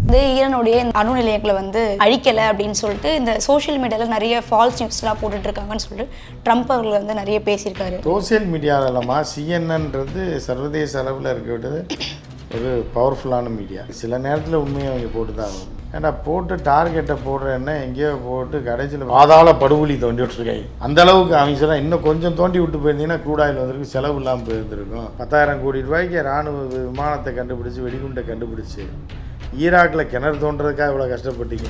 இந்த ஈரானுடைய அணு நிலையங்களை வந்து அழிக்கலை அப்படின்னு சொல்லிட்டு இந்த சோஷியல் மீடியாவில் நிறைய ஃபால்ஸ் நியூஸ்லாம் போட்டுட்டு இருக்காங்கன்னு சொல்லிட்டு ட்ரம்ப் அவர்கள் வந்து நிறைய பேசியிருக்காரு. சோசியல் மீடியாவிலமா சிஎன்என்றது சர்வதேச அளவில் இருக்கிறது ஒரு பவர்ஃபுல்லான மீடியா. சில நேரத்தில் உண்மையை அவங்க போட்டு தான் ஆகும். ஏன்னா போட்டு டார்கெட்டை போடுறேன்னா எங்கேயோ போட்டு கடைசியில் பாதாள படுகொலி தோண்டி விட்டுருக்காங்க. அந்த அளவுக்கு அவங்க சொன்னால் இன்னும் கொஞ்சம் தோண்டி விட்டு போயிருந்தீங்கன்னா க்ரூட் ஆயில் வந்திருக்கு, செலவு இல்லாமல் போயிருந்திருக்கும். 10,000 கோடி ரூபாய்க்கு இராணுவ விமானத்தை கண்டுபிடிச்சி வெடிகுண்டை கண்டுபிடிச்சி ஈராக்கில் கிணறு தோன்றதுக்காக இவ்வளோ கஷ்டப்பட்டீங்க.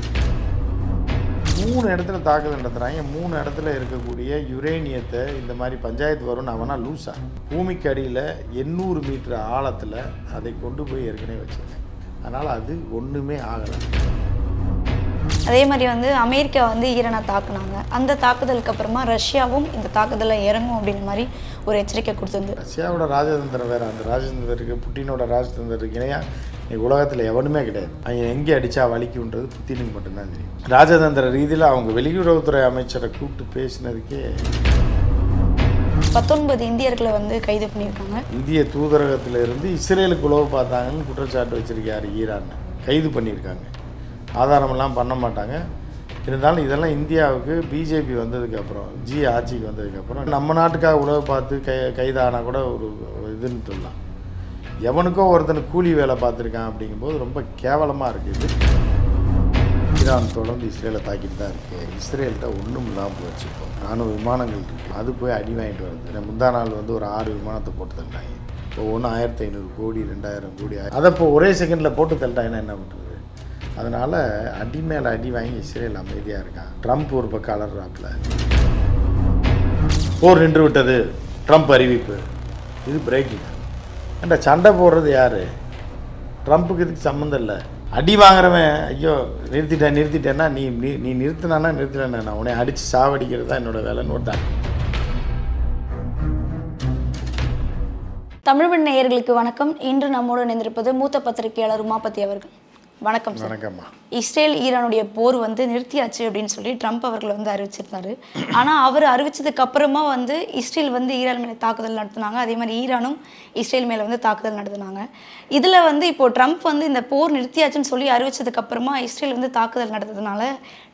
3 இடத்துல தாக்குதல் நடத்துகிறாங்க. 3 இடத்துல இருக்கக்கூடிய யுரேனியத்தை இந்த மாதிரி பஞ்சாயத்து வரும்னு அவனா லூஸா பூமிக்கு அடியில் 800 மீட்டர் ஆழத்தில் அதை கொண்டு போய் ஏற்கனவே வச்சுருக்கேன். அதனால் அது ஒன்றுமே ஆகலை. அதே மாதிரி வந்து அமெரிக்கா வந்து ஈரானை தாக்குனாங்க. அந்த தாக்குதலுக்கு அப்புறமா ரஷ்யாவும் இந்த தாக்குதலில் இறங்கும் அப்படின்ற மாதிரி ஒரு எச்சரிக்கை கொடுத்துருந்து. ரஷ்யாவோட ராஜதந்திரம் வேறு. அந்த ராஜதந்திரத்துக்கு புட்டினோட ராஜதந்திரத்துக்கு இணையாக உலகத்தில் எவனுமே கிடையாது. அவங்க எங்கே அடித்தா வலிக்குன்றது புத்தினுக்கு மட்டும்தான் தெரியும். ராஜதந்திர ரீதியில் அவங்க வெளியுறவுத்துறை அமைச்சரை கூப்பிட்டு பேசினதுக்கே 19 இந்தியர்களை வந்து கைது பண்ணியிருக்காங்க. இந்திய தூதரகத்தில் இருந்து இஸ்ரேலுக்கு உளவு பார்த்தாங்கன்னு குற்றச்சாட்டு வச்சுருக்காரு ஈரான். கைது பண்ணியிருக்காங்க. ஆதாரமெல்லாம் பண்ண மாட்டாங்க. இருந்தாலும் இதெல்லாம் இந்தியாவுக்கு பிஜேபி வந்ததுக்கப்புறம் ஆட்சிக்கு வந்ததுக்கப்புறம் நம்ம நாட்டுக்காக உளவு பார்த்து கைதானால் கூட ஒரு இதுன்னு சொல்லலாம். எவனுக்கோ ஒருத்தனுக்கு கூலி வேலை பார்த்துருக்கான் அப்படிங்கும்போது ரொம்ப கேவலமாக இருக்குது. ஈரான் தொடர்ந்து இஸ்ரேலை தாக்கிட்டு தான் இருக்குது. இஸ்ரேல்கிட்ட ஒன்றும் இல்லாமல் போச்சுப்போம். 4 விமானங்கள் இருக்குது. அது போய் அடி வாங்கிட்டு வருது. முந்தா நாள் வந்து ஒரு 6 விமானத்தை போட்டு தள்ளிட்டாங்க. இப்போ ஒன்று 1500 கோடி 2000 கோடி அதை இப்போ ஒரே செகண்டில் போட்டு தள்ளிட்டாங்கன்னா என்ன பண்ணுறது? அதனால் அடி மேலே அடி வாங்கி இஸ்ரேல் அமைதியாக இருக்கான். ட்ரம்ப் ஒரு பக்கம் அலறாப்புல. போர் நின்று விட்டது ட்ரம்ப் அறிவிப்பு. இது பிரேக்கிங். ஏன்டா சண்டை போடுறது யார்? ட்ரம்ப்புக்கு இதுக்கு சம்மந்தம் இல்லை. அடி வாங்குறவன் ஐயோ நிறுத்திட்டேன்னா நீ நீ நிறுத்தினானா நிறுத்தினா நான் உன்னை அடித்து சாவடிக்கிறது தான் என்னோட வேலைன்னு விட்டான். தமிழ்மண் நேயர்களுக்கு வணக்கம். இன்று நம்மோடு இணைந்திருப்பது மூத்த பத்திரிகையாளர் உமாபதி அவர்கள். வணக்கம் சார். வணக்கம்மா. இஸ்ரேல் ஈரானுடைய போர் வந்து நிறுத்தியாச்சு அப்படின்னு சொல்லி ட்ரம்ப் அவர்கள் வந்து அறிவிச்சிருந்தாரு. ஆனால் அவர் அறிவிச்சதுக்கு அப்புறமா வந்து இஸ்ரேல் வந்து ஈரான் மேலே தாக்குதல் நடத்தினாங்க. அதே மாதிரி ஈரானும் இஸ்ரேல் மேலே வந்து தாக்குதல் நடத்தினாங்க. இதில் வந்து இப்போ ட்ரம்ப் வந்து இந்த போர் நிறுத்தியாச்சுன்னு சொல்லி அறிவிச்சதுக்கு அப்புறமா இஸ்ரேல் வந்து தாக்குதல் நடந்ததுனால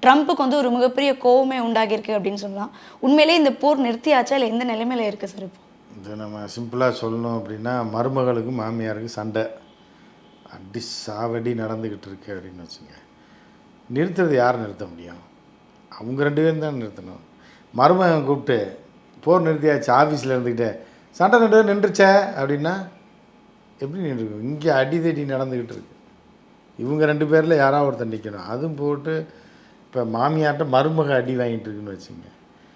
ட்ரம்ப்புக்கு வந்து ஒரு மிகப்பெரிய கோவமே உண்டாகியிருக்கு அப்படின்னு சொல்லலாம். உண்மையிலேயே இந்த போர் நிறுத்தியாச்சா இல்லை எந்த நிலைமையில இருக்குது சார்? இப்போ இது நம்ம சிம்பிளாக சொல்லணும் அப்படின்னா மருமகளுக்கும் மாமியாருக்கு சண்டை அடி சாவடி நடந்துக்கிட்டு இருக்கு அப்படின்னு வச்சுங்க. நிறுத்துறது யார் நிறுத்த முடியும்? அவங்க 2 பேரும் தான் நிறுத்தணும். மருமகன் கூப்பிட்டு போர் நிறுத்தியாச்சு ஆஃபீஸில் இருந்துக்கிட்டே சண்டை 2 பேரும் நின்றுச்சே அப்படின்னா எப்படி நின்றுருக்கும்? இங்கே அடிதடி நடந்துக்கிட்டு இருக்கு. இவங்க 2 பேரில் யாராவது ஒருத்தர் நிற்கணும். அதுவும் போட்டு இப்போ மாமியார்கிட்ட மருமக அடி வாங்கிட்டு இருக்குன்னு வச்சுங்க.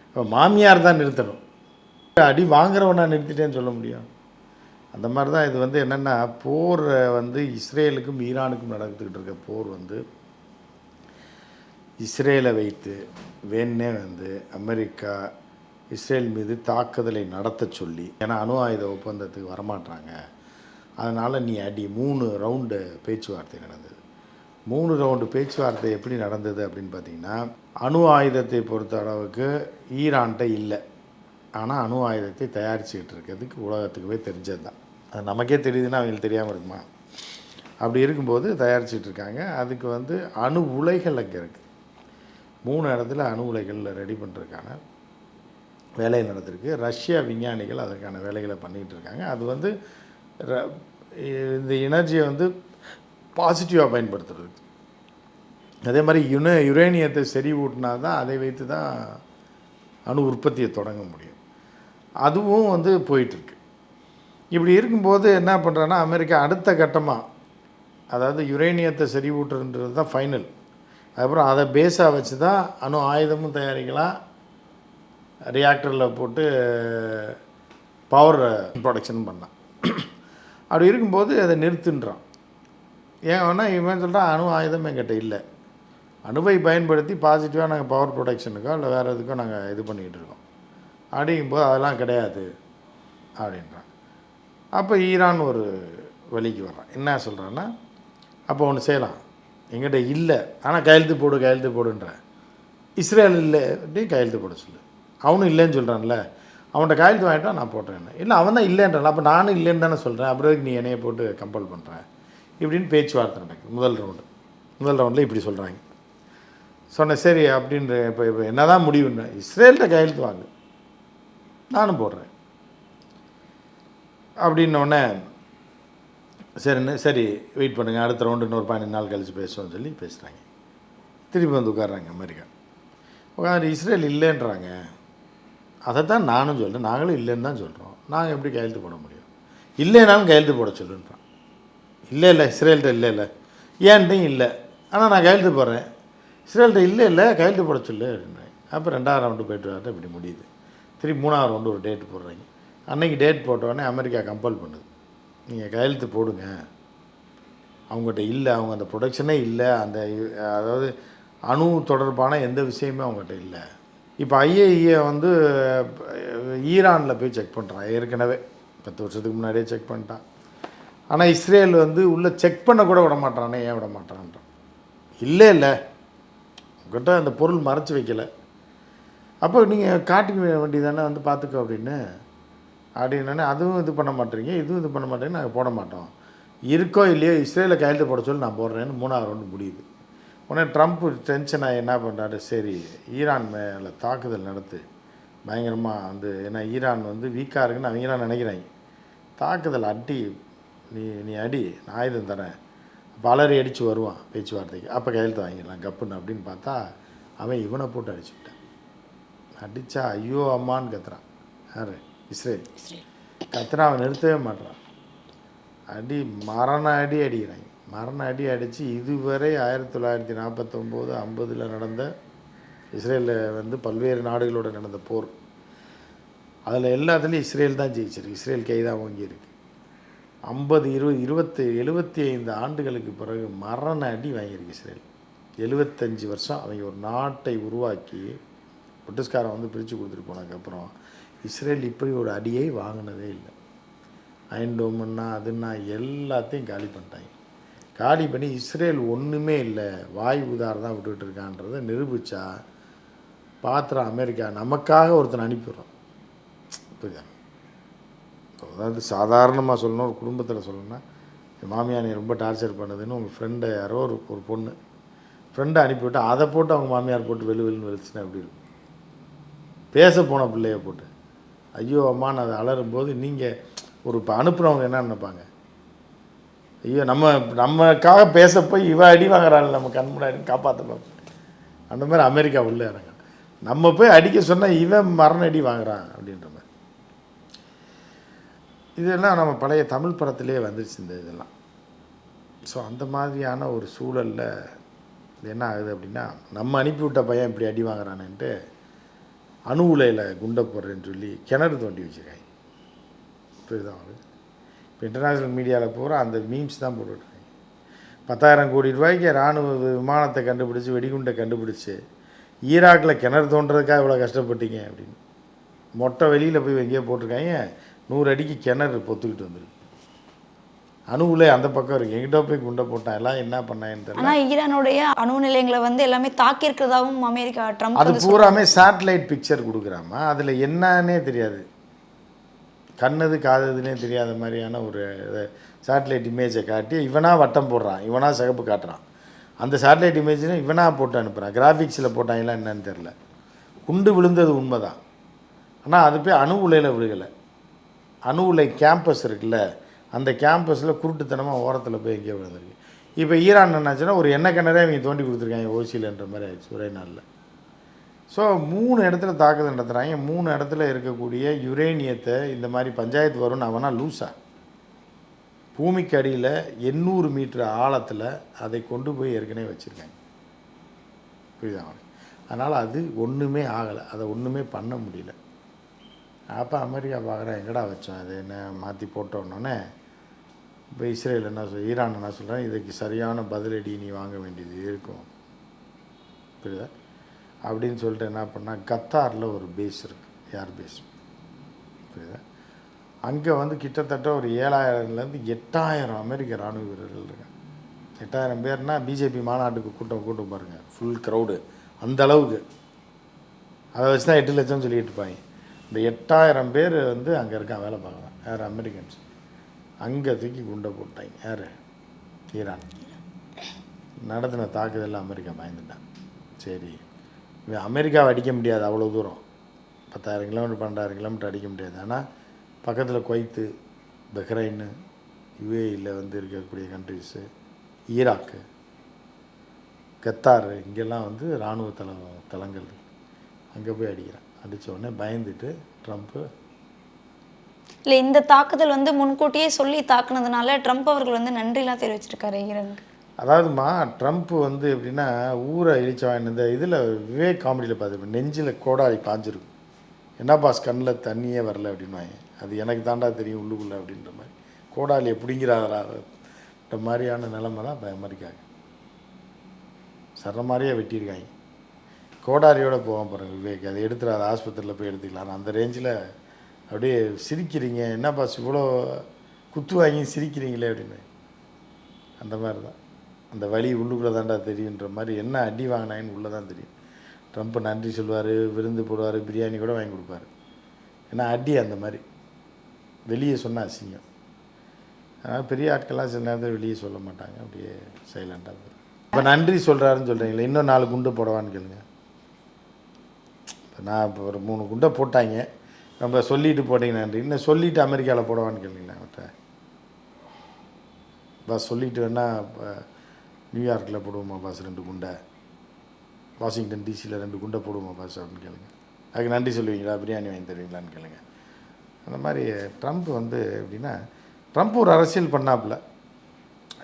இப்போ மாமியார் தான் நிறுத்தணும். அடி வாங்குறவனா நிறுத்திட்டேன்னு சொல்ல முடியும்? அந்த மாதிரி தான் இது வந்து என்னென்னா போர் வந்து இஸ்ரேலுக்கும் ஈரானுக்கும் நடந்துக்கிட்டு இருக்க போர் வந்து இஸ்ரேலை வைத்து வேணே வந்து அமெரிக்கா இஸ்ரேல் மீது தாக்குதலை நடத்த சொல்லி, ஏன்னா அணு ஆயுத ஒப்பந்தத்துக்கு வரமாட்டாங்க, அதனால் நீ அடி 3 ரவுண்டு பேச்சுவார்த்தை நடந்தது. 3 ரவுண்டு பேச்சுவார்த்தை எப்படி நடந்தது அப்படின்னு பார்த்திங்கன்னா, அணு ஆயுதத்தை பொறுத்த அளவுக்கு ஈரான்கிட்ட இல்லை. ஆனால் அணு ஆயுதத்தை தயாரிச்சுக்கிட்டு இருக்கிறதுக்கு உலகத்துக்கு போய் தெரிஞ்சது தான். அது நமக்கே தெரியுதுன்னா அவங்களுக்கு தெரியாமல் இருக்குமா? அப்படி இருக்கும்போது தயாரிச்சுட்டு இருக்காங்க. அதுக்கு வந்து அணு உலைகள் அங்கே இருக்குது. 3 இடத்துல அணு உலைகள் ரெடி பண்ணுறதுக்கான வேலை நடந்திருக்கு. ரஷ்யா விஞ்ஞானிகள் அதற்கான வேலைகளை பண்ணிகிட்டு இருக்காங்க. அது வந்து இந்த எனர்ஜியை வந்து பாசிட்டிவாக பயன்படுத்துறதுக்கு. அதே மாதிரி யுரேனியத்தை செறிவூட்டினா தான் அதை வைத்து தான் அணு உற்பத்தியை தொடங்க முடியும். அதுவும் வந்து போயிட்டுருக்கு. இப்படி இருக்கும்போது என்ன பண்ணுறான்னா அமெரிக்கா அடுத்த கட்டமாக, அதாவது யுரேனியத்தை செறிவூட்டுன்றது தான் ஃபைனல். அதுக்கப்புறம் அதை பேஸாக வச்சு தான் அணு ஆயுதமும் தயாரிக்கலாம், ரியாக்டரில் போட்டு பவர் ப்ரொடக்ஷன் பண்ணலாம். அப்படி இருக்கும்போது அதை நிறுத்துன்றான். ஏன் வேணால் இவன் சொல்கிறான் அணு ஆயுதம் என்கிட்ட இல்லை, அணுவை பயன்படுத்தி பாசிட்டிவாக நாங்கள் பவர் ப்ரொடக்ஷனுக்கோ இல்லை வேறு எதுக்கோ நாங்கள் இது பண்ணிக்கிட்டு இருக்கோம் அப்படிங்கும்போது அதெல்லாம் கிடையாது அப்படின்றான். அப்போ ஈரான் ஒரு வழிக்கு வர்றான். என்ன சொல்கிறான்னா, அப்போ ஒன்று செய்யலாம், எங்கிட்ட இல்லை ஆனால் கையெழுத்து போடுன்ற. இஸ்ரேல் இல்லை அப்படின்னு கையெழுத்து போட சொல்லு. அவனும் இல்லைன்னு சொல்கிறான்ல, அவன்கிட்ட கையெழுத்து வாங்கிட்டா நான் போட்டேன். இல்லை அவன் தான் இல்லைன்றான். அப்போ நானும் இல்லைன்னு தானே சொல்கிறேன், அப்புறம் நீ என்னையை போட்டு கம்பல் பண்ணுறேன் இப்படின்னு பேச்சுவார்த்தை நடக்குது. முதல் ரவுண்டு முதல் ரவுண்டில் இப்படி சொல்கிறாங்க. சொன்னேன் சரி அப்படின்ற இப்போ என்ன தான் முடிவுன்னு இஸ்ரேல்கிட்ட கையெழுத்து வாங்க, நானும் போடுறேன் அப்படின்னோடனே சரின்னு சரி வெயிட் பண்ணுங்கள், அடுத்த ரவுண்டு இன்னொரு 15 நாள் கழித்து பேசுவோம்னு சொல்லி பேசுகிறாங்க. திருப்பி வந்து உட்காடுறாங்க அமெரிக்கா. உட்காந்து இஸ்ரேல் இல்லைன்றாங்க. அதை தான் நானும் சொல்கிறேன், நாங்களும் இல்லைன்னு தான் சொல்கிறோம். நாங்கள் எப்படி கையெழுத்து போட முடியும்? இல்லைனாலும் கையெழுத்து போட சொல்லுன்றான். இல்லை இஸ்ரேல்கிட்ட இல்லை ஏன்ட்டையும் இல்லை, ஆனால் நான் கையெழுத்து போடுறேன். இஸ்ரேல்கிட்ட இல்லை கையெழுத்து போட சொல்லு அப்படின்றாங்க. அப்போ 2ஆவது ரவுண்டு போய்ட்டு வரது இப்படி முடியுது. திருப்பி 3ஆவது ரவுண்டு ஒரு டேட் போடுறாங்க. அன்றைக்கி டேட் போட்டோடனே அமெரிக்கா கம்பல் பண்ணுது, நீங்கள் கையெழுத்து போடுங்க. அவங்ககிட்ட இல்லை, அவங்க அந்த ப்ரொடக்ஷனே இல்லை, அந்த அதாவது அணு தொடர்பான எந்த விஷயமே அவங்ககிட்ட இல்லை. இப்போ ஐஏஇஏ வந்து ஈரானில் போய் செக் பண்ணுறான். ஏற்கனவே 10 வருஷத்துக்கு முன்னாடியே செக் பண்ணிட்டான். ஆனால் இஸ்ரேல் வந்து உள்ளே செக் பண்ண கூட விட மாட்டானே. ஏன் விட மாட்டான்றான்? இல்லை உங்கள்கிட்ட அந்த பொருள் மறைச்சி வைக்கலை, அப்போ நீங்கள் காட்டிக்க வேண்டியதானே, வந்து பார்த்துக்கோ அப்படின்னே அதுவும் இது பண்ண மாட்டேறீங்க, இதுவும் இது பண்ண மாட்டேங்க, நாங்கள் போட மாட்டோம். இருக்கோ இல்லையோ இஸ்ரேலில் கையெழுத்து போட சொல்லி நான் போடுறேன்னு 3ஆவது ரவுண்டு முடியுது. உடனே ட்ரம்ப் டென்ஷன் ஆகி என்ன பண்ணுறாரு, சரி ஈரான் மேலே தாக்குதல் நடத்து பயங்கரமாக வந்து, ஏன்னா ஈரான் வந்து வீக்காக இருக்குன்னு அவங்களாம் நினைக்கிறாங்க. தாக்குதல் அடி, நீ அடி, நான் ஆயுதம் தரேன், பலரை அடித்து வருவான் பேச்சுவார்த்தைக்கு, அப்போ கையெழுத்து வாங்கிடலாம் கப்புன்னு அப்படின்னு பார்த்தா அவன் இவனை போட்டு அடிச்சுக்கிட்டான். அடித்தா ஐயோ அம்மான்னு கத்துறான். யார்? இஸ்ரேல் கத்துறான். அவன் நிறுத்தவே மாட்டான். அடி மரண அடி அடிக்கிறாங்க. மரண அடி அடித்து இதுவரை 1949 50 நடந்த இஸ்ரேலில் வந்து பல்வேறு நாடுகளோடு நடந்த போர், அதில் எல்லாத்துலேயும் இஸ்ரேல் தான் ஜெயிச்சிருக்கு. இஸ்ரேல் கைதான் வாங்கியிருக்கு. 50 20 75 ஆண்டுகளுக்கு பிறகு மரண அடி வாங்கியிருக்கு இஸ்ரேல். 75 வருஷம் அவங்க ஒரு நாட்டை உருவாக்கி பிரிட்டிஷ்காரன் வந்து பிரித்து கொடுத்துட்டு போனதுக்கப்புறம் இஸ்ரேல் இப்படி ஒரு அடியை வாங்கினதே இல்லை. அயன்டோம்னா அதுன்னா எல்லாத்தையும் காலி பண்ணிட்டாங்க. காலி பண்ணி இஸ்ரேல் ஒன்றுமே இல்லை, வாய் உதார தான் விட்டுக்கிட்டு இருக்கான்றதை நிரூபித்தா பாத்திரம் அமெரிக்கா நமக்காக ஒருத்தனை அனுப்பிடுறோம். புரியுதா? அதாவது சாதாரணமாக சொல்லணும், ஒரு குடும்பத்தில் சொல்லணும்னா, என் மாமியார் நீ ரொம்ப டார்ச்சர் பண்ணுதுன்னு உங்கள் ஃப்ரெண்டை யாரோ ஒரு பொண்ணு ஃப்ரெண்டை அனுப்பிவிட்டு அதை போட்டு அவங்க மாமியார் போட்டு வெளுன்னு வெளிச்சுன்னா எப்படி இருக்கும்? பேச போன பிள்ளைய போட்டு ஐயோ அம்மான்னு அதை அலறும்போது நீங்கள் ஒரு இப்போ அனுப்புகிறவங்க என்ன நினைப்பாங்க? ஐயோ நமக்காக பேச போய் இவ அடி வாங்குறாள், நம்ம கண் முன்னாடின்னு காப்பாற்ற பார்ப்போம். அந்த மாதிரி அமெரிக்கா உள்ளே இறங்க, நம்ம போய் அடிக்க சொன்னால் இவன் மரண அடி வாங்குறான் அப்படின்ற மாதிரி. இதெல்லாம் நம்ம பழைய தமிழ் படத்திலே வந்துருச்சு இந்த இதெல்லாம். ஸோ அந்த மாதிரியான ஒரு சூழலில் என்ன ஆகுது அப்படின்னா, நம்ம அனுப்பிவிட்ட பையன் இப்படி அடி வாங்குறானுன்ட்டு அணு உலையில் குண்டை போடுறேன்னு சொல்லி கிணறு தோண்டி வச்சுருக்காங்க. புரியுதா அவங்களுக்கு? இப்போ இன்டர்நேஷ்னல் மீடியாவில் பூரா அந்த மீம்ஸ் தான் போட்டுட்ருக்காங்க. 10,000 கோடி ரூபாய்க்கு இராணுவ விமானத்தை கண்டுபிடிச்சி வெடிகுண்டை கண்டுபிடிச்சி ஈராக்கில் கிணறு தோன்றதுக்காக இவ்வளோ கஷ்டப்பட்டீங்க அப்படின்னு மொட்டை வெளியில் போய் எங்கேயோ போட்டிருக்காங்க. 100 அடிக்கு கிணறு பொத்துக்கிட்டு வந்துருக்கு. அணு உலை அந்த பக்கம் இருக்குது, எங்கிட்ட போய் குண்டை போட்டான், எல்லாம் என்ன பண்ணாங்கன்னு தெரியல. ஆனால் ஈரானுடைய அணு நிலையங்களை வந்து எல்லாமே தாக்கியிருக்கிறதாவும் அமெரிக்கா ட்ரம்ப் அது பூராமே சேட்டலைட் பிக்சர் கொடுக்குறாமா, அதில் என்னன்னே தெரியாது, கண்ணது காதுன்னே தெரியாத மாதிரியான ஒரு சேட்டலைட் இமேஜை காட்டி இவனாக வட்டம் போடுறான், இவனாக சிகப்பு காட்டுறான். அந்த சேட்டலைட் இமேஜ்னு இவனாக போட்டு அனுப்புகிறான். கிராஃபிக்ஸில் போட்டாங்களா என்னன்னு தெரில. குண்டு விழுந்தது உண்மை தான், ஆனால் அது போய் அணு உலையில் விழுகலை. அணு உலை கேம்பஸ் இருக்குல்ல, அந்த கேம்பஸில் குருட்டுத்தனமாக ஓரத்தில் போய் எங்கேயோ விழுந்திருக்கு. இப்போ ஈரான் என்னாச்சுன்னா ஒரு எண்ணெய் கிணறே அவங்க தோண்டி கொடுத்துருக்காங்க ஓசியில்ன்ற மாதிரி ஆயிடுச்சு ஒரே நாளில். ஸோ 3 இடத்துல தாக்குதல் நடத்துகிறாங்க. 3 இடத்துல இருக்கக்கூடிய யுரேனியத்தை இந்த மாதிரி பஞ்சாயத்து வரும்னு அவனா லூஸா பூமிக்கு அடியில் 800 மீட்டர் ஆழத்தில் அதை கொண்டு போய் ஏற்கனவே வச்சுருக்காங்க. புரியுதா அவனுக்கு? அதனால் அது ஒன்றுமே ஆகலை, அதை ஒன்றுமே பண்ண முடியல. அப்போ அமெரிக்கா பார்க்குறேன், எங்கடா வச்சோம் அது என்ன மாற்றி போட்டோன்னே இப்போ இஸ்ரேல் என்ன ஈரான் என்ன சொல்கிறேன், இதுக்கு சரியான பதிலடி நீ வாங்க வேண்டியது இருக்கும், புரியுதா அப்படின்னு சொல்லிட்டு என்ன பண்ணால் கத்தாரில் ஒரு பேஸ் இருக்குது, ஏர் பேஸ், புரியுதா? அங்கே வந்து கிட்டத்தட்ட ஒரு 7000லேருந்து 8000 அமெரிக்க இராணுவ வீரர்கள் இருக்காங்க. 8000 பேர்னால் பிஜேபி மாநாட்டுக்கு கூட்டம் பாருங்கள், ஃபுல் க்ரௌடு அந்த அளவுக்கு. அதை வச்சு தான் 8 லட்சம் சொல்லிட்டு இருப்பாங்க. இந்த 8000 பேர் வந்து அங்கே இருக்கான், வேலை பார்க்கலாம். யார்? அமெரிக்கன்ஸ். அங்கே தூக்கி குண்டை போட்டாங்க. யார்? ஈரான். நடத்தின தாக்குதலில் அமெரிக்கா பயந்துட்டான். சரி, இவன் அமெரிக்காவை அடிக்க முடியாது, அவ்வளோ தூரம் 10,000 கிலோமீட்டர் 12,000 கிலோமீட்டர் அடிக்க முடியாது. ஆனால் பக்கத்தில் குவைத்து, பஹ்ரைனு, யுஏஇயில் வந்து இருக்கக்கூடிய கண்ட்ரிஸு, ஈராக்கு, கத்தார், இங்கெல்லாம் வந்து இராணுவ தளங்கள் அங்கே போய் அடிக்கிறான். அடித்த உடனே பயந்துட்டு ட்ரம்ப்பு இல்லை, இந்த தாக்குதல் வந்து முன்கூட்டியே சொல்லி தாக்குனதுனால ட்ரம்ப் அவர்கள் வந்து நன்றிலாம் தெரிவிச்சிருக்காரு ஈரானுக்கு. அதாவதுமா ட்ரம்ப்பு வந்து எப்படின்னா ஊரை இழிச்சவன். இந்த இதில் விவேக் காமெடியில் பார்த்துருப்பேன், நெஞ்சில் கோடாரி பாஞ்சிருக்கும். என்ன பாஸ் கண்ணில் தண்ணியே வரல அப்படின்வாங்க. அது எனக்கு தாண்டா தெரியும் உள்ளுக்குள்ளே அப்படின்ற மாதிரி. கோடாலி எப்படிங்கிறாரன்ற மாதிரியான நிலைமை தான் இப்போ அமெரிக்காவுக்கு. சர்ற மாதிரியே வெட்டியிருக்காங்க. கோடாரியோடு போவான் பாருங்கள் விவேக், அதை எடுத்துகிற அதை ஆஸ்பத்திரியில் போய் எடுத்துக்கலாம். அந்த ரேஞ்சில் அப்படியே சிரிக்கிறீங்க, என்ன பாஸ் இவ்வளோ குத்து வாங்கி சிரிக்கிறீங்களே அப்படின்னு. அந்த மாதிரி தான் அந்த வலி உள்ளுக்குள்ளே தாண்டா தெரியுன்ற மாதிரி. என்ன அடி வாங்கினாங்கன்னு உள்ளே தான் தெரியும். ட்ரம்ப் நன்றி சொல்வார், விருந்து போடுவார், பிரியாணி கூட வாங்கி கொடுப்பாரு. ஏன்னா அடி அந்த மாதிரி வெளியே சொன்னால் அசிங்கம். அதனால் பெரிய ஆட்கள்லாம் சில நேரத்தில் வெளியே சொல்ல மாட்டாங்க, அப்படியே சைலண்டாக போகிறாங்க. இப்போ நன்றி சொல்கிறாருன்னு சொல்கிறீங்களே, இன்னும் 4 குண்டு போடவான்னு கேளுங்க. இப்போ நான் இப்போ ஒரு 3 குண்டை போட்டாங்க, நம்ம சொல்லிட்டு போட்டீங்க நன்றி. இன்னும் சொல்லிவிட்டு அமெரிக்காவில் போடவான்னு கேளுங்களேன் அவர்கிட்ட. பாஸ் சொல்லிட்டு வேணால் இப்போ நியூயார்க்கில் போடுவோமா பாஸ் 2 குண்டை, வாஷிங்டன் டிசியில் 2 குண்டை போடுவோமா பாஸ் அப்படின்னு கேளுங்க. அதுக்கு நன்றி சொல்லுவீங்களா, பிரியாணி வாங்கி தருவீங்களான்னு கேளுங்க. அந்த மாதிரி ட்ரம்ப் வந்து எப்படின்னா, ட்ரம்ப் ஒரு அரசியல் பண்ணாப்புல.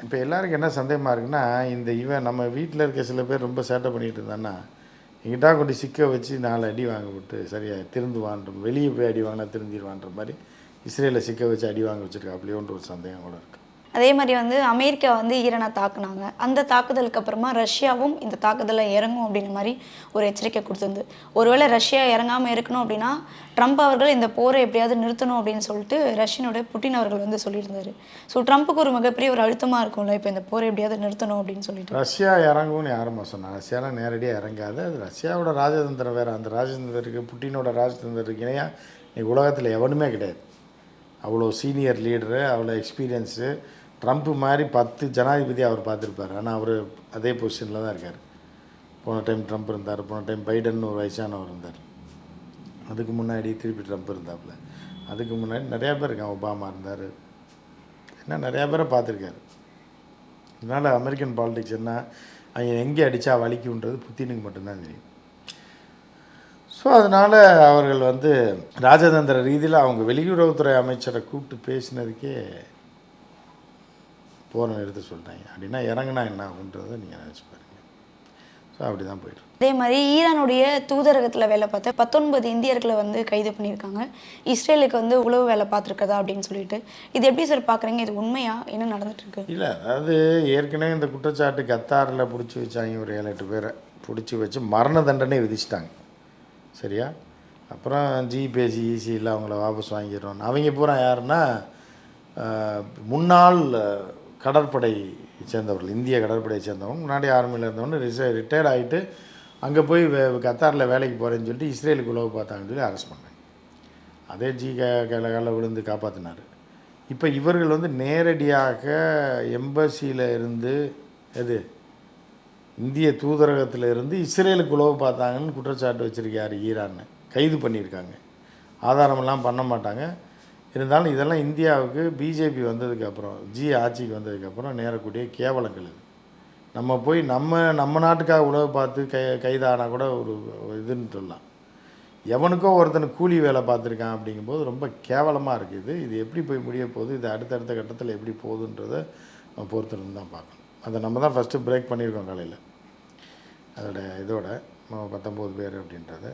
இப்போ எல்லாருக்கும் என்ன சந்தேகமாக இருக்குன்னா, இந்த இவன் நம்ம வீட்டில் இருக்க சில பேர் ரொம்ப சேட்டை பண்ணிகிட்டு இருந்தான்னா, எங்கிட்டா கொண்டு சிக்க வச்சு 4 அடி வாங்க விட்டு சரியாக திருந்துவான்ற, வெளியே போய் அடி வாங்கினா திருந்திடுவான்ற மாதிரி இஸ்ரேலை சிக்க வச்சு அடி வாங்க வச்சுருக்கா அப்படியோன்ற ஒரு சந்தேகம் கூட இருக்குது. அதே மாதிரி வந்து அமெரிக்கா வந்து ஈரானை தாக்குனாங்க. அந்த தாக்குதலுக்கு அப்புறமா ரஷ்யாவும் இந்த தாக்குதலில் இறங்கும் அப்படின்ற மாதிரி ஒரு எச்சரிக்கை கொடுத்துருந்து. ஒருவேளை ரஷ்யா இறங்காமல் இருக்கணும் அப்படின்னா ட்ரம்ப் அவர்கள் இந்த போரை எப்படியாவது நிறுத்தணும் அப்படின்னு சொல்லிட்டு ரஷ்யனுடைய புட்டின் அவர்கள் வந்து சொல்லியிருந்தாரு. ஸோ ட்ரம்ப்புக்கு ஒரு மிகப்பெரிய ஒரு அழுத்தமாக இருக்கும்ல, இப்போ இந்த போரை எப்படியாவது நிறுத்தணும் அப்படின்னு சொல்லிட்டு. ரஷ்யா இறங்கும்னு யாருமா சொன்னாங்க? ரஷ்யாலாம் நேரடியாக இறங்காது. அது ரஷ்யாவோட ராஜதந்திரம் வேறு. அந்த ராஜதந்திரத்துக்கு புட்டினோட ராஜதந்திரத்துக்கு இணையாக இன்னைக்கு உலகத்தில் எவனுமே கிடையாது. அவ்வளோ சீனியர் லீடரு, அவ்வளோ எக்ஸ்பீரியன்ஸு. ட்ரம்ப்பு மாதிரி 10 ஜனாதிபதி அவர் பார்த்துருப்பார். ஆனால் அவர் அதே பொசிஷனில் தான் இருக்கார். போன டைம் ட்ரம்ப் இருந்தார், போன டைம் பைடன் ஒரு வயசானவர் இருந்தார், அதுக்கு முன்னாடி திருப்பி ட்ரம்ப் இருந்தாப்புல, அதுக்கு முன்னாடி நிறையா பேர் இருக்காங்க, ஒபாமா இருந்தார், என்ன நிறையா பேரை பார்த்துருக்காரு. அதனால் அமெரிக்கன் பாலிடிக்ஸ் என்ன, அவங்க எங்கே அடித்தா வலிக்குன்றது புத்தினுக்கு மட்டும்தான் தெரியும். ஸோ அதனால் அவர்கள் வந்து ராஜதந்திர ரீதியில் அவங்க வெளியுறவுத்துறை அமைச்சரை கூப்பிட்டு பேசினதுக்கே போரை நிறுத்த சொல்லிட்டாங்க. அப்படின்னா இறங்கினா என்ன ஆகுன்றதை நீங்கள் நினச்சி பாருங்க. ஸோ அப்படி தான் போயிட்டு. அதே மாதிரி ஈரானுடைய தூதரகத்தில் வேலை பார்த்த 19 இந்தியர்களை வந்து கைது பண்ணியிருக்காங்க. இஸ்ரேலுக்கு வந்து உளவு வேலை பார்த்துருக்கதா அப்படின்னு சொல்லிட்டு. இது எப்படி சார் பார்க்குறீங்க? இது உண்மையா? என்ன நடந்துட்டுருக்கு? இல்லை, அதாவது ஏற்கனவே இந்த குற்றச்சாட்டு கத்தாரில் பிடிச்சி வச்சாங்க, ஒரு 7-8 பேரை பிடிச்சி வச்சு மரண தண்டனை விதிச்சிட்டாங்க. சரியா? அப்புறம் ஜிபிஎஸ்சி ஈசியில் அவங்கள வாபஸ் வாங்கிடுறோம். அவங்க பூரா யாருன்னா முன்னாள் கடற்படை சேர்ந்தவர்கள், இந்திய கடற்படையை சேர்ந்தவங்க, முன்னாடி ஆர்மியில் இருந்தவங்க ரிட்டையர்ட் ஆகிட்டு அங்கே போய் கத்தாரில் வேலைக்கு போகிறேன்னு சொல்லிட்டு இஸ்ரேலுக்கு உளவு பார்த்தாங்கன்னு சொல்லி அரெஸ்ட் பண்ணாங்க. அதே காலில் விழுந்து காப்பாற்றினார். இப்போ இவர்கள் வந்து நேரடியாக எம்பசியில் இருந்து இந்திய தூதரகத்தில் இருந்து இஸ்ரேலுக்கு உளவு பார்த்தாங்கன்னு குற்றச்சாட்டு வச்சுருக்காரு ஈரான்னு. கைது பண்ணியிருக்காங்க. ஆதாரமெல்லாம் பண்ண மாட்டாங்க. இருந்தாலும் இதெல்லாம் இந்தியாவுக்கு பிஜேபி வந்ததுக்கப்புறம், ஆட்சிக்கு வந்ததுக்கப்புறம் நேரக்கூடிய கேவலங்கள் இது. நம்ம போய் நம்ம நாட்டுக்காக உளவு பார்த்து கைதானால் கூட ஒரு இதுன்னு சொல்லலாம். எவனுக்கோ ஒருத்தனுக்கு கூலி வேலை பார்த்துருக்கான் அப்படிங்கும்போது ரொம்ப கேவலமாக இருக்குது. இது எப்படி போய் முடிய போகுது, இது அடுத்தடுத்த கட்டத்தில் எப்படி போகுதுன்றதை நம்ம பொறுத்திருந்து தான் பார்க்கணும். அதை நம்ம தான் ஃபஸ்ட்டு பிரேக் பண்ணியிருக்கோம் காலையில். இதோட 19 பேர் அப்படின்றத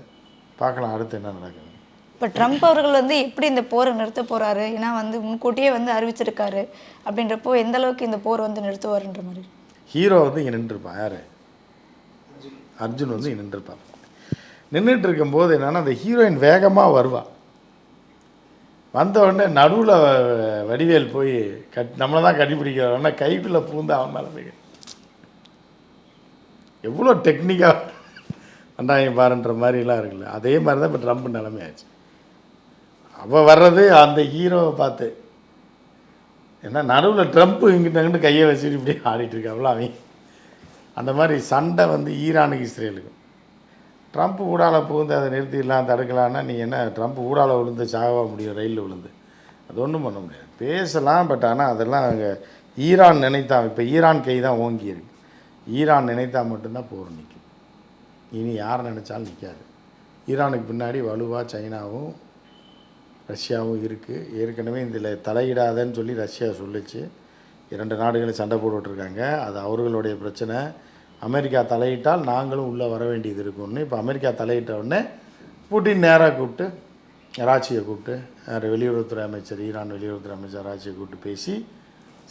பார்க்கலாம் அடுத்து என்ன நடக்குது. இப்போ ட்ரம்ப் அவர்கள் வந்து எப்படி இந்த போரை நிறுத்த போகிறாரு? ஏன்னா வந்து முன்கூட்டியே வந்து அறிவிச்சிருக்காரு. அப்படின்றப்போ எந்த அளவுக்கு இந்த போர் வந்து நிறுத்துவாருன்ற மாதிரி. ஹீரோ வந்து இங்கே நின்றுருப்பான். யார்? அர்ஜுன் வந்து இங்கே நின்றுருப்பான். நின்றுட்டு இருக்கும்போது என்னென்னா அந்த ஹீரோயின் வேகமாக வருவாள். வந்த உடனே நடுவில் வடிவேல் போய் நம்மளை தான் கட்டிப்பிடிக்கிறோன்னா கைக்குள்ளே பூந்து அவன் மேலே போய் எவ்வளோ டெக்னிக்காக வந்தாங்க பாருன்ற மாதிரிலாம் இருக்குல்ல. அதே மாதிரி தான் இப்போ ட்ரம்ப் நிலைமையாச்சு. அவள் வர்றது அந்த ஹீரோவை பார்த்து. ஏன்னா நடுவில் ட்ரம்ப் இங்கிட்ட கையை வச்சுட்டு இப்படி ஆடிட்டு இருக்காங்களோ அவன். அந்த மாதிரி சண்டை வந்து ஈரானுக்கு இஸ்ரேலுக்கும். ட்ரம்ப் ஊடால புகுந்து அதை நிறுத்திடலாம் தடுக்கலான்னா நீ என்ன ட்ரம்ப் ஊடால விழுந்து சாகவா முடியும் ரயிலில் விழுந்து? அது ஒன்றும் பண்ண முடியாது. பேசலாம், பட் ஆனால் அதெல்லாம் அங்கே ஈரான் நினைத்தா, இப்போ ஈரான் கை தான் ஓங்கி இருக்கு. ஈரான் நினைத்தா மட்டும்தான் போர் நிற்கும். இனி யார் நினச்சாலும் நிற்காது. ஈரானுக்கு பின்னாடி வலுவாக சைனாவும் ரஷ்யாவும் இருக்குது. ஏற்கனவே இதில் தலையிடாதன்னு சொல்லி ரஷ்யா சொல்லிச்சு. 2 நாடுகளும் சண்டை போட்டுட்ருக்காங்க. அது அவர்களுடைய பிரச்சனை. அமெரிக்கா தலையிட்டால் நாங்களும் உள்ளே வர வேண்டியது இருக்குன்னு. இப்போ அமெரிக்கா தலையிட்ட உடனே புட்டின் நேராக கூப்பிட்டு ராச்சியை கூப்பிட்டு, வெளியுறவுத்துறை அமைச்சர், ஈரான் வெளியுறவுத்துறை அமைச்சர் ராச்சியை கூப்பிட்டு பேசி,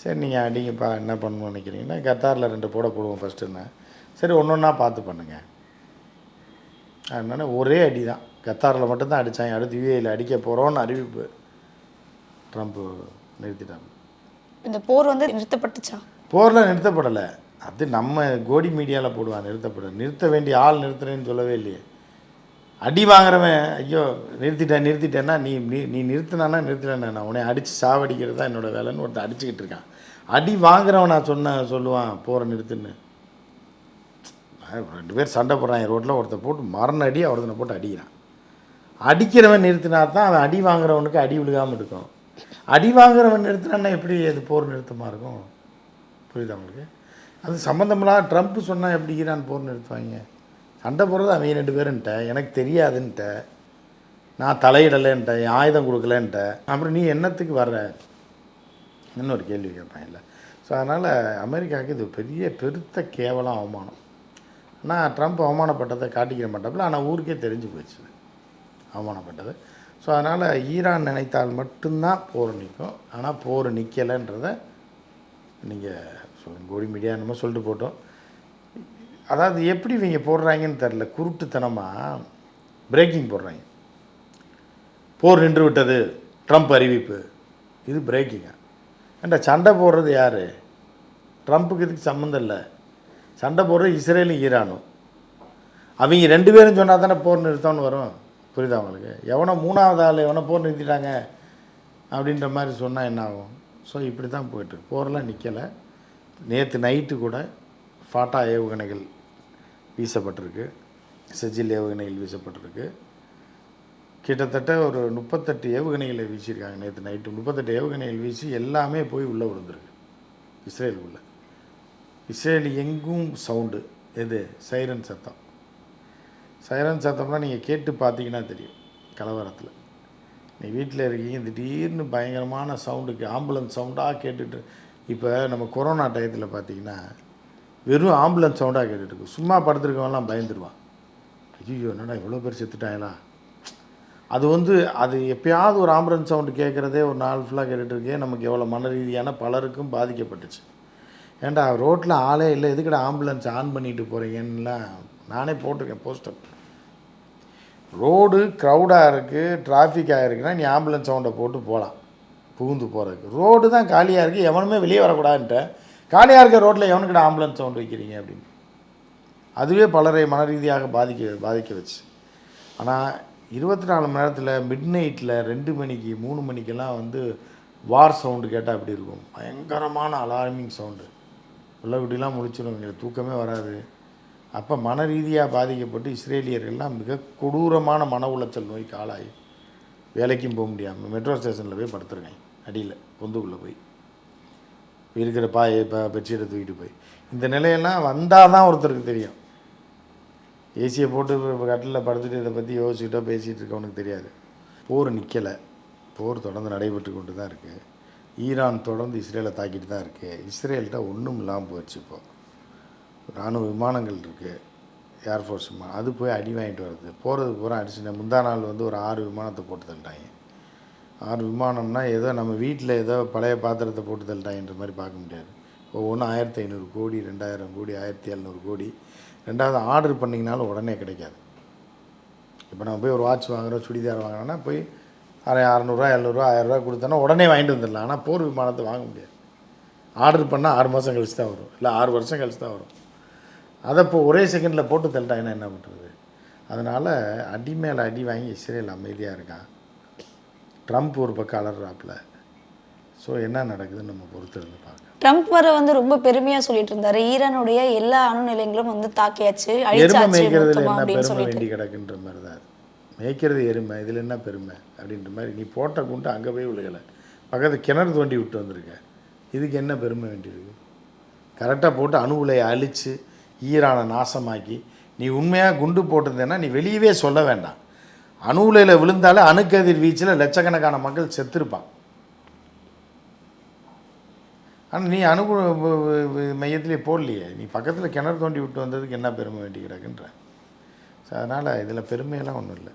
சரி நீங்கள் அடிங்கப்பா என்ன பண்ணணும்னு நினைக்கிறீங்கன்னா, கத்தாரில் 2 போடுவோம் ஃபஸ்ட்டுன்னு. சரி ஒன்று ஒன்றா பார்த்து பண்ணுங்கள். அதனால ஒரே அடி தான், கத்தாரில் மட்டும்தான் அடித்தாங்க. அடுத்து யூஏயில் அடிக்க போகிறோன்னு அறிவிப்பு ட்ரம்ப் நிறுத்திட்டாங்க. இந்த போர் வந்து நிறுத்தப்பட்டுச்சா? போரில் நிறுத்தப்படலை. அது நம்ம கோடி மீடியாவில் போடுவான் நிறுத்த வேண்டிய ஆள் நிறுத்துறேன்னு சொல்லவே இல்லையே. அடி வாங்குறவன் ஐயோ நிறுத்திட்டேன்னா நீ நீ நிறுத்தினானா நிறுத்தினேன், நான் உன்னை அடித்து சாவடிக்கிறது தான் என்னோடய வேலைன்னு ஒருத்தன் அடிச்சுக்கிட்டு இருக்கான். அடி வாங்குறவன் நான் சொல்லுவான் போகிற நிறுத்துன்னு. 2 பேர் சண்டை போடுறான் ரோட்டில், ஒருத்தர் போட்டு மரண அடி ஒருத்தனை போட்டு அடிக்கிறான். அடிக்கிறவன் நிறுத்தினா தான் அவன் அடி வாங்குறவனுக்கு அடி விழுகாமல் இருக்கும். அடி வாங்குறவன் நிறுத்தினான்னா எப்படி அது போர் நிறுத்தமாக இருக்கும்? புரியுதா உங்களுக்கு? அது சம்மந்தமெல்லாம் ட்ரம்ப் சொன்னால் எப்படி ஈரான் போர் நிறுத்துவாங்க? சண்டை போடுறது அவங்க 2 பேருன்ட்ட, எனக்கு தெரியாதுன்ட்ட, நான் தலையிடலைன்ட்ட, ஆயுதம் கொடுக்கலன்ட்ட, அப்புறம் நீ என்னத்துக்கு வர்ற இன்னொரு கேள்வி கேட்பேன் இல்லை. ஸோ அதனால் அமெரிக்காவுக்கு இது பெருத்த கேவலம் அவமானம். ஆனால் ட்ரம்ப் அவமானப்பட்டதை காட்டிக்கிற மாட்டாப்புல, ஆனால் ஊருக்கே தெரிஞ்சு போயிடுச்சு அவமானப்பட்டது. ஸோ அதனால் ஈரான் நினைத்தால் மட்டும்தான் போர் நிற்கும். ஆனால் போர் நிற்கலைன்றதை நீங்கள் சொல்லுங்கள். கோடி மீடியா என்னமோ சொல்லிட்டு போட்டோம். அதாவது எப்படி இவங்க போடுறாங்கன்னு தெரில, குருட்டுத்தனமாக பிரேக்கிங் போடுறாங்க. போர் நின்று விட்டது, ட்ரம்ப் அறிவிப்பு. இது பிரேக்கிங்கா? ஏன்டா சண்டை போடுறது யார்? ட்ரம்ப்புக்கு இதுக்கு சம்மந்தம் இல்லை. சண்டை போடுறது இஸ்ரேலும் ஈரானும். அவங்க 2 பேரும் சொன்னால் தானே போர் நிறுத்தம்னு வரும். புரியுதா அவங்களுக்கு? எவனோ 3வது ஆள் எவனோ போர் நிறுத்திட்டாங்க அப்படின்ற மாதிரி சொன்னால் என்ன ஆகும்? ஸோ இப்படி தான் போய்ட்டுருக்கு. போரெலாம் நிற்கலை. நேற்று நைட்டு கூட ஃபாட்டா ஏவுகணைகள் வீசப்பட்டிருக்கு, செஜில் ஏவுகணைகள் வீசப்பட்டிருக்கு. கிட்டத்தட்ட ஒரு 38 ஏவுகணைகளை வீசியிருக்காங்க நேற்று நைட்டு. 38 ஏவுகணைகள் வீசி எல்லாமே போய் உள்ளே விழுந்துருக்கு இஸ்ரேலுக்குள்ளே. இஸ்ரேல் எங்கும் சவுண்டு. எது? சைரன் சத்தம். சைரன் சத்தம்லாம் நீங்கள் கேட்டு பார்த்தீங்கன்னா தெரியும். கலவரத்தில் நீ வீட்டில் இருக்கீங்க, திடீர்னு பயங்கரமான சவுண்டுக்கு ஆம்புலன்ஸ் சவுண்டாக கேட்டுட்டு. இப்போ நம்ம கொரோனா டயத்தில் பார்த்தீங்கன்னா வெறும் ஆம்புலன்ஸ் சவுண்டாக கேட்டுருக்கு. சும்மா படுத்துருக்கவங்கலாம் பயந்துருவான். ஐயோ என்னடா இவ்வளோ பேர் செத்துட்டாங்களா? அது எப்போயாவது ஒரு ஆம்புலன்ஸ் சவுண்டு கேட்குறதே ஒரு நாள் ஃபுல்லாக கேட்டுட்ருக்கே நமக்கு எவ்வளோ மன ரீதியான பலருக்கும் பாதிக்கப்பட்டுச்சு. ஏன்டா ரோட்டில் ஆளே இல்லை, எதுக்கடா ஆம்புலன்ஸ் ஆன் பண்ணிட்டு போகிறீங்கன்னுலாம் நானே போட்டிருக்கேன் போஸ்டர். ரோடு க்ரௌடாக இருக்குது, டிராஃபிக்காக இருக்குன்னா நீ ஆம்புலன்ஸ் சவுண்டை போட்டு போகலாம் புகுந்து போகிறதுக்கு. ரோடு தான் காலியாக இருக்குது, எவனுமே வெளியே வரக்கூடாதுன்ட்ட. காலியாக இருக்க ரோட்டில் எவனுக்கிட்ட ஆம்புலன்ஸ் சவுண்டு வைக்கிறீங்க அப்படின்னு. அதுவே பலரை மன ரீதியாக பாதிக்க வச்சு. ஆனால் 24 மணி நேரத்தில் மிட் நைட்டில் 2 மணிக்கு 3 மணிக்கெல்லாம் வார் சவுண்டு கேட்டால் அப்படி இருக்கும். பயங்கரமான அலார்மிங் சவுண்டு. பிள்ளைக்குட்டிலாம் முழிச்சிடும், எங்களுக்கு தூக்கமே வராது. அப்போ மன ரீதியாக பாதிக்கப்பட்டு இஸ்ரேலியர்கள்லாம் மிக கொடூரமான மன உளைச்சல் நோய்க்கு ஆளாகி வேலைக்கும் போக முடியாமல் மெட்ரோ ஸ்டேஷனில் போய் படுத்துருக்கேன். அடியில் பொந்துக்குள்ளே போய் இருக்கிற பெட்ஷீட்டை தூக்கிட்டு போய். இந்த நிலையெல்லாம் வந்தால் தான் ஒருத்தருக்கு தெரியும். ஏசியை போட்டு கட்டிலில் படுத்துட்டு இதை பற்றி யோசிச்சுட்டோ பேசிகிட்டு இருக்கவனுக்கு தெரியாது. போர் நிற்கலை. போர் தொடர்ந்து நடைபெற்று கொண்டு தான் இருக்குது. ஈரான் தொடர்ந்து இஸ்ரேலை தாக்கிட்டு தான் இருக்குது. இஸ்ரேல்கிட்ட ஒன்றும் இல்லாமல் போயிடுச்சு. இப்போது இராணுவ விமானங்கள் இருக்குது, ஏர்ஃபோர்ஸ் விமானம், அது போய் அடி வாங்கிட்டு வருது. போகிறதுக்கு பூரா அடிச்சுட்டு முந்தா நாள் ஒரு 6 விமானத்தை போட்டு தள்ளிட்டாங்க. 6 விமானம்னா ஏதோ நம்ம வீட்டில் ஏதோ பழைய பாத்திரத்தை போட்டு தள்ளிட்டாங்கன்ற மாதிரி பார்க்க முடியாது. ஒவ்வொன்றும் 1500 கோடி, 2000 கோடி, 1700 கோடி. ரெண்டாவது ஆர்டர் பண்ணிங்கனாலும் உடனே கிடைக்காது. இப்போ நம்ம போய் ஒரு வாட்ச் வாங்குகிறோம், சுடிதார் வாங்குறோன்னா போய் 600 700 1000 கொடுத்தோன்னா உடனே வாங்கிட்டு வந்துடலாம். ஆனால் போர் விமானத்தை வாங்க முடியாது. ஆர்டர் பண்ணால் 6 மாதம் கழிச்சு தான் வரும், இல்லை 6 வருஷம் கழிச்சு தான் வரும். அதை இப்போ ஒரே செகண்டில் போட்டு தள்ளிட்டாங்கன்னா என்ன பண்ணுறது? அதனால் அடி மேலே அடி வாங்கி இஸ்ரேல் அமைதியாக இருக்கான். ட்ரம்ப் ஒரு பக்கம் அலறாப்பில். ஸோ என்ன நடக்குதுன்னு நம்ம பொறுத்திருந்து பார்க்கலாம். ட்ரம்ப் வர வந்து ரொம்ப பெருமையா சொல்லிட்டு இருந்தாரு, ஈரானுடைய எல்லா அணு நிலையங்களும் வந்து தாக்கியாச்சு, எருமை அழிச்சாச்சு மேய்க்கிறதுல மொத்தமா என்ன அப்படின்னு பெருமை சொல்லிட்டு. வேண்டி கிடக்குன்ற மாதிரி தான் அது. மேய்க்கிறது எருமை, இதில் என்ன பெருமை அப்படின்ற மாதிரி. நீ போட்ட குண்டு அங்கே போய் விழுகலை, பக்கத்து கிணறு தோண்டி விட்டு வந்திருக்க, இதுக்கு என்ன பெருமை வேண்டியிருக்கு? கரெக்டாக போட்டு அணு உலையை அழித்து ஈரானை நாசமாக்கி, நீ உண்மையாக குண்டு போட்டிருந்தேன்னா நீ வெளியவே சொல்ல வேண்டாம். அணு உலையில் விழுந்தாலே அணுக்கதிர் வீச்சில் லட்சக்கணக்கான மக்கள் செத்துருப்பான். ஆனால் நீ அணு மையத்திலே போடலையே, நீ பக்கத்தில் கிணறு தோண்டி விட்டு வந்ததுக்கு என்ன பெருமை வேண்டி கிடக்குன்ற. ஸோ அதனால் இதில் பெருமையெல்லாம் ஒன்றும் இல்லை.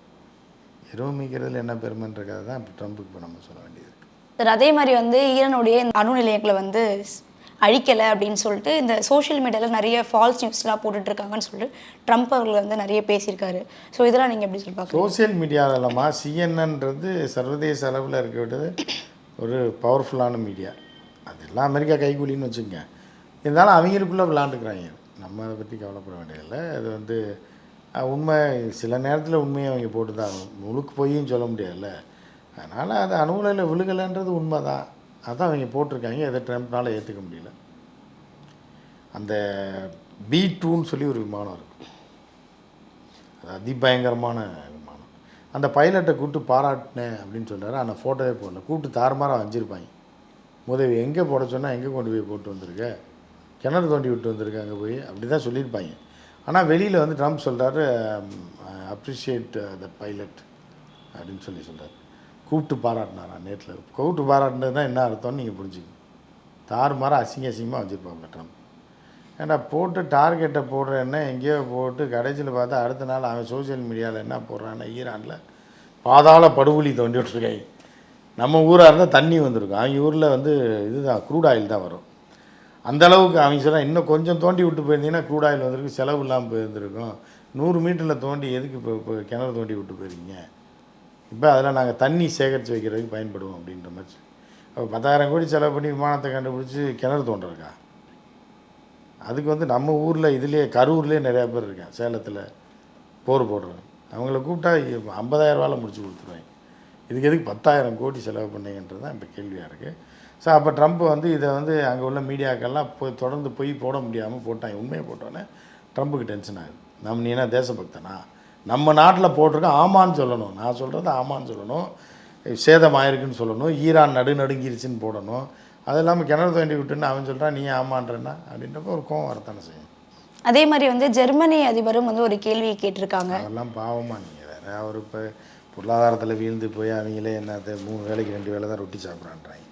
எருமை மேய்க்கிறதுல என்ன பெருமைன்றக்காக தான் இப்போ ட்ரம்ப்புக்கு இப்போ நம்ம சொல்ல வேண்டியது இருக்குது. சார் அதே மாதிரி வந்து ஈரானுடைய இந்த அணு நிலையங்களை வந்து அழிக்கலை அப்படின்னு சொல்லிட்டு இந்த சோஷியல் மீடியாவில் நிறைய ஃபால்ஸ் நியூஸ்லாம் போட்டுட்டு இருக்காங்கன்னு சொல்லிட்டு ட்ரம்ப் அவர்கள் வந்து நிறைய பேசியிருக்காரு. ஸோ இதெல்லாம் நீங்கள் எப்படி சொல்லுவாங்க? சோசியல் மீடியாவிலமா சிஎன்என்றது சர்வதேச அளவில் இருக்கிறது ஒரு பவர்ஃபுல்லான மீடியா. அதெல்லாம் அமெரிக்கா கைக்கூலின்னு வச்சுக்கோங்க. இருந்தாலும் அவங்களுக்குள்ளே விளாண்டுக்கிறாங்க. நம்ம அதை பற்றி கவலைப்பட வேண்டியதில்லை. அது வந்து உண்மை, சில நேரத்தில் உண்மையை அவங்க போட்டு தான் முழுக்கு பொய்யும் சொல்ல முடியாதுல்ல. அதனால் அது அணுகுலையில் விழுகலைன்றது உண்மை தான். அதான் அவங்க போட்டிருக்காங்க. எதை ட்ரம்ப்னால் ஏற்றுக்க முடியல. அந்த B-2ன்னு சொல்லி ஒரு விமானம் இருக்குது, அது அதிபயங்கரமான விமானம். அந்த பைலட்டை கூப்பிட்டு பாராட்டினேன் அப்படின்னு சொல்கிறாரு. ஆனால் ஃபோட்டோவே போடல, கூப்பிட்டு தாறுமாறாக வஞ்சிருப்பாங்க. உதவி எங்கே போட சொன்னால் எங்கே கொண்டு போய் போட்டு வந்திருக்க, கிணறு தோண்டி விட்டு வந்திருக்க, அங்கே போய் அப்படி தான் சொல்லியிருப்பாங்க. ஆனால் வெளியில் வந்து ட்ரம்ப் சொல்கிறாரு அப்ரிஷியேட் த பைலட் அப்படின்னு சொல்கிறார். கூப்பிட்டு பாராட்டினாரா நேற்றில். கூப்பிட்டு பாராட்டினது தான் என்ன அர்த்தம்னு நீங்கள் புரிஞ்சுக்கணும். தாறுமாறாக அசிங்கமாக வச்சுருப்பாங்க ட்ரம்ப். ஏன்னா போட்டு டார்கெட்டை போடுறேன்னா எங்கேயோ போட்டு கடைசியில் பார்த்தா அடுத்த நாள் அவன் சோசியல் மீடியாவில் என்ன போடுறான்னா ஈரானில் பாதாள படுகொலி தோண்டி விட்டுருக்காங்க. நம்ம ஊராக இருந்தால் தண்ணி வந்திருக்கும், அவங்க ஊரில் வந்து இதுதான் க்ரூட் ஆயில் தான் வரும். அந்தளவுக்கு அவங்க சொன்னால் இன்னும் கொஞ்சம் தோண்டி விட்டு போயிருந்தீங்கன்னா க்ரூட் ஆயில் வந்திருக்கு, செலவு இல்லாமல் போயிருந்துருக்கும். 100 மீட்டரில் தோண்டி எதுக்கு இப்போ கிணறு தோண்டி விட்டு போயிருக்கீங்க, இப்போ அதில் நாங்கள் தண்ணி சேகரித்து வைக்கிறதுக்கு பயன்படுவோம் அப்படின்ற மாதிரி. அப்போ 10,000 கோடி செலவு பண்ணி விமானத்தை கண்டுபிடிச்சி கிணறு தோண்டுறக்கா? அதுக்கு வந்து நம்ம ஊரில் இதுலேயே கரூர்லேயே நிறையா பேர் இருக்கேன், சேலத்தில் போர் போடுறாங்க. அவங்கள கூப்பிட்டா 50,000 ரூபாயில் முடிச்சு கொடுத்துருவாங்க. இதுக்கு எதுக்கு 10,000 கோடி செலவு பண்ணீங்கன்றது தான் இப்போ கேள்வியாக இருக்குது. ஸோ அப்போ ட்ரம்ப் வந்து இதை வந்து அங்கே உள்ள மீடியாக்கெல்லாம் தொடர்ந்து போய் போட முடியாமல் போட்டாங்க. உண்மையை போட்டோன்னே ட்ரம்ப்புக்கு டென்ஷன் ஆகுது. நம்ம நீ என்ன தேசபக்தனா, நம்ம நாட்டில் போட்டிருக்கோம் ஆமான்னு சொல்லணும், நான் சொல்கிறது ஆமான்னு சொல்லணும், சேதம் ஆயிருக்குன்னு சொல்லணும், ஈரான் நடுங்கிருச்சுன்னு போடணும். அது இல்லாமல் கிணறு தோண்டி விட்டுன்னு அவன் சொல்கிறான் நீ ஆமான்றன்னா அப்படின்றப்ப ஒரு கோவம் வரத்தானே செய்யும். அதே மாதிரி வந்து ஜெர்மனி அதிபரும் வந்து ஒரு கேள்வியை கேட்டிருக்காங்க. அதெல்லாம் பாவமாக நீங்கள் வேறு. அவர் இப்போ பொருளாதாரத்தில் வீழ்ந்து போய் அவங்களே என்ன 3 வேளைக்கு 2 வேளை தான் ரொட்டி சாப்பிட்றான்றாங்க.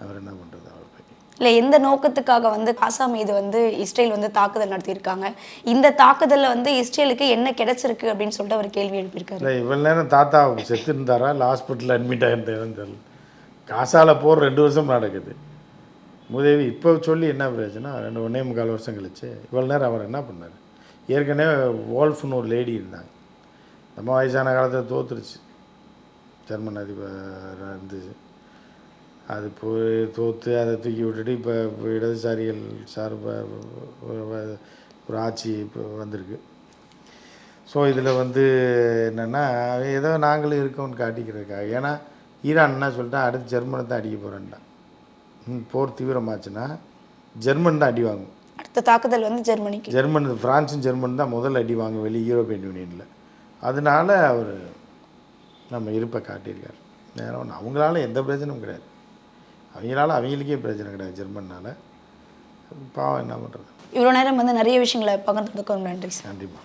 அவர் என்ன பண்ணுறது? அவர் இல்லை எந்த நோக்கத்துக்காக வந்து காசா மீது வந்து இஸ்ரேல் வந்து தாக்குதல் நடத்தியிருக்காங்க, இந்த தாக்குதலில் வந்து இஸ்ரேலுக்கு என்ன கிடைச்சிருக்கு அப்படின்னு சொல்லிட்டு அவர் கேள்வி எழுப்பியிருக்காரு. இல்லை இவ்வளோ நேரம் தாத்தா செத்து இருந்தாரா இல்லை ஹாஸ்பிட்டலில் அட்மிட் ஆகிருந்தாருன்னு தெரியல. காசாவில் போர் 2 வருஷம் நடக்குது. முதவி இப்போ சொல்லி என்ன பிரச்சனை? 1.25 வருஷம் கழிச்சு இவ்வளோ நேரம் அவர் என்ன பண்ணார்? ஏற்கனவே வோல்ஃப்னு ஒரு லேடி இருந்தாங்க, நம்ம வயசான காலத்தில் தோற்றுருச்சு, ஜெர்மன் அதிபர் இருந்துச்சு. அது போய் தோற்று அதை தூக்கி விட்டுட்டு இப்போ இடதுசாரிகள் ஒரு ஆட்சி இப்போ வந்திருக்கு. ஸோ இதில் வந்து என்னென்னா ஏதோ நாங்களும் இருக்கோம்னு காட்டிக்கிறதுக்காக. ஏன்னா ஈரான் என்ன சொல்லிட்டா அடுத்து ஜெர்மனை தான் அடிக்க போகிறேன்டான். போர் தீவிரமாச்சுன்னா ஜெர்மன் தான் அடி வாங்கும். அடுத்த தாக்குதல் வந்து ஜெர்மன், ஃப்ரான்ஸும் ஜெர்மன் தான் முதல்ல அடி வாங்கும் வெளி யூரோப்பியன் யூனியனில். அதனால அவர் நம்ம இருப்பை காட்டியிருக்கார். நேரம் ஒன்று அவங்களால எந்த பிரச்சனையும் கிடையாது, அவங்களுக்கே பிரச்சனை கிடையாது ஜெர்மன்னால். பாவம் என்ன பண்ணுறது. இவ்வளோ நேரம் வந்து நிறைய விஷயங்களை பகிர்ந்ததுக்கு நன்றி. கண்டிப்பாக.